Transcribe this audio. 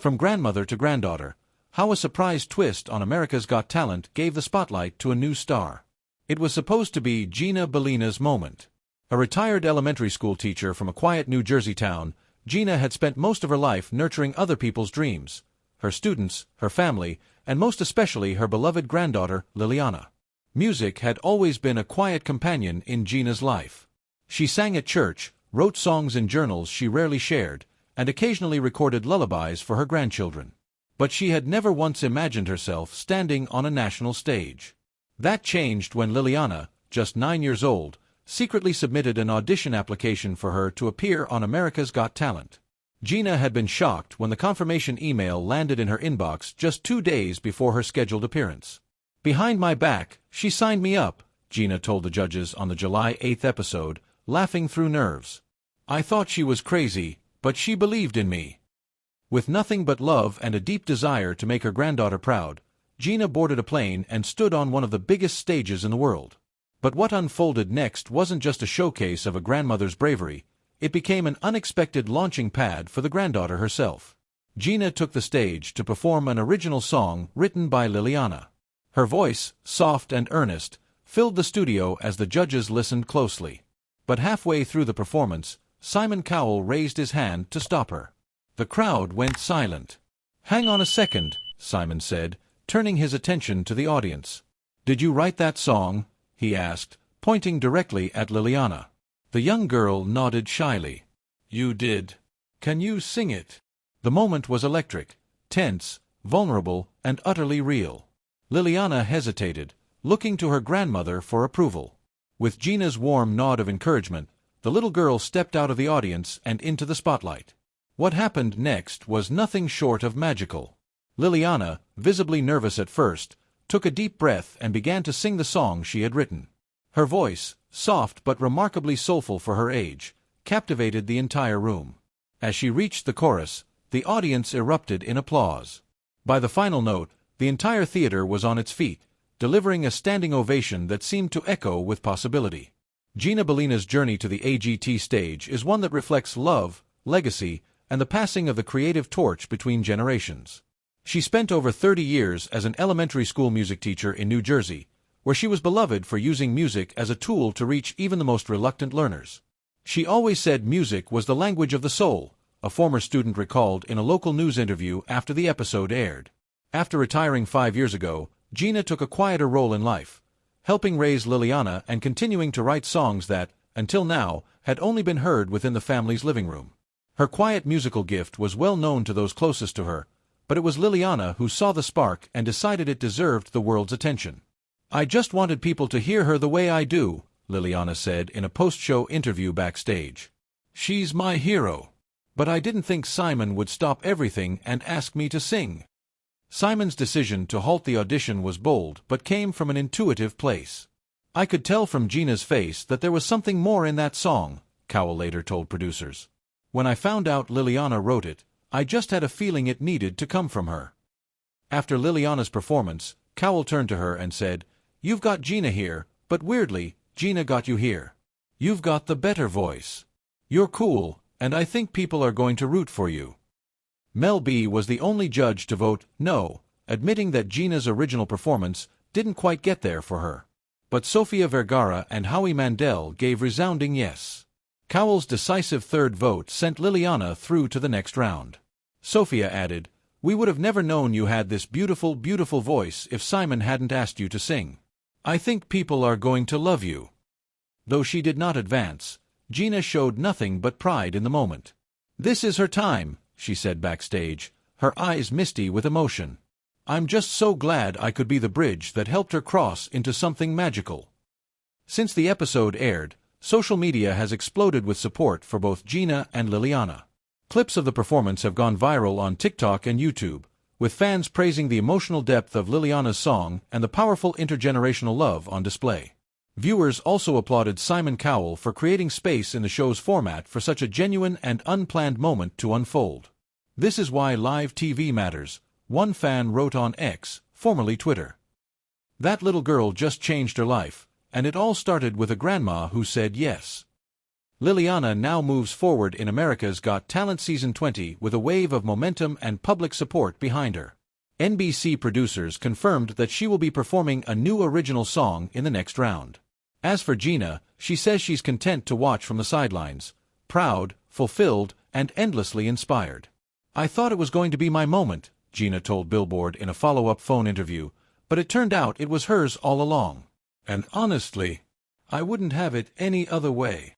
From grandmother to granddaughter, how a surprise twist on America's Got Talent gave the spotlight to a new star. It was supposed to be Gina Bellina's moment. A retired elementary school teacher from a quiet New Jersey town, Gina had spent most of her life nurturing other people's dreams, her students, her family, and most especially her beloved granddaughter, Lilliana. Music had always been a quiet companion in Gina's life. She sang at church, wrote songs in journals she rarely shared, and occasionally recorded lullabies for her grandchildren. But she had never once imagined herself standing on a national stage. That changed when Lilliana, just 9 years old, secretly submitted an audition application for her to appear on America's Got Talent. Gina had been shocked when the confirmation email landed in her inbox just 2 days before her scheduled appearance. "Behind my back, she signed me up," Gina told the judges on the July 8th episode, laughing through nerves. "I thought she was crazy, but she believed in me." With nothing but love and a deep desire to make her granddaughter proud, Gina boarded a plane and stood on one of the biggest stages in the world. But what unfolded next wasn't just a showcase of a grandmother's bravery, it became an unexpected launching pad for the granddaughter herself. Gina took the stage to perform an original song written by Lilliana. Her voice, soft and earnest, filled the studio as the judges listened closely. But halfway through the performance, Simon Cowell raised his hand to stop her. The crowd went silent. "Hang on a second," Simon said, turning his attention to the audience. "Did you write that song?" he asked, pointing directly at Lilliana. The young girl nodded shyly. "You did. Can you sing it?" The moment was electric, tense, vulnerable, and utterly real. Lilliana hesitated, looking to her grandmother for approval. With Gina's warm nod of encouragement, the little girl stepped out of the audience and into the spotlight. What happened next was nothing short of magical. Lilliana, visibly nervous at first, took a deep breath and began to sing the song she had written. Her voice, soft but remarkably soulful for her age, captivated the entire room. As she reached the chorus, the audience erupted in applause. By the final note, the entire theater was on its feet, delivering a standing ovation that seemed to echo with possibility. Gina Bellina's journey to the AGT stage is one that reflects love, legacy, and the passing of the creative torch between generations. She spent over 30 years as an elementary school music teacher in New Jersey, where she was beloved for using music as a tool to reach even the most reluctant learners. She always said music was the language of the soul, a former student recalled in a local news interview after the episode aired. After retiring 5 years ago, Gina took a quieter role in life, helping raise Lilliana and continuing to write songs that, until now, had only been heard within the family's living room. Her quiet musical gift was well known to those closest to her, but it was Lilliana who saw the spark and decided it deserved the world's attention. "I just wanted people to hear her the way I do," Lilliana said in a post-show interview backstage. "She's my hero. But I didn't think Simon would stop everything and ask me to sing." Simon's decision to halt the audition was bold but came from an intuitive place. "I could tell from Gina's face that there was something more in that song," Cowell later told producers. "When I found out Lilliana wrote it, I just had a feeling it needed to come from her." After Lilliana's performance, Cowell turned to her and said, "You've got Gina here, but weirdly, Gina got you here. You've got the better voice. You're cool, and I think people are going to root for you." Mel B was the only judge to vote no, admitting that Gina's original performance didn't quite get there for her. But Sofia Vergara and Howie Mandel gave resounding yes. Cowell's decisive third vote sent Lilliana through to the next round. Sofia added, "We would have never known you had this beautiful, beautiful voice if Simon hadn't asked you to sing. I think people are going to love you." Though she did not advance, Gina showed nothing but pride in the moment. "This is her time," she said backstage, her eyes misty with emotion. "I'm just so glad I could be the bridge that helped her cross into something magical." Since the episode aired, social media has exploded with support for both Gina and Lilliana. Clips of the performance have gone viral on TikTok and YouTube, with fans praising the emotional depth of Lilliana's song and the powerful intergenerational love on display. Viewers also applauded Simon Cowell for creating space in the show's format for such a genuine and unplanned moment to unfold. "This is why live TV matters," one fan wrote on X, formerly Twitter. "That little girl just changed her life, and it all started with a grandma who said yes." Lilliana now moves forward in America's Got Talent Season 20 with a wave of momentum and public support behind her. NBC producers confirmed that she will be performing a new original song in the next round. As for Gina, she says she's content to watch from the sidelines, proud, fulfilled, and endlessly inspired. "I thought it was going to be my moment," Gina told Billboard in a follow-up phone interview, "but it turned out it was hers all along. And honestly, I wouldn't have it any other way."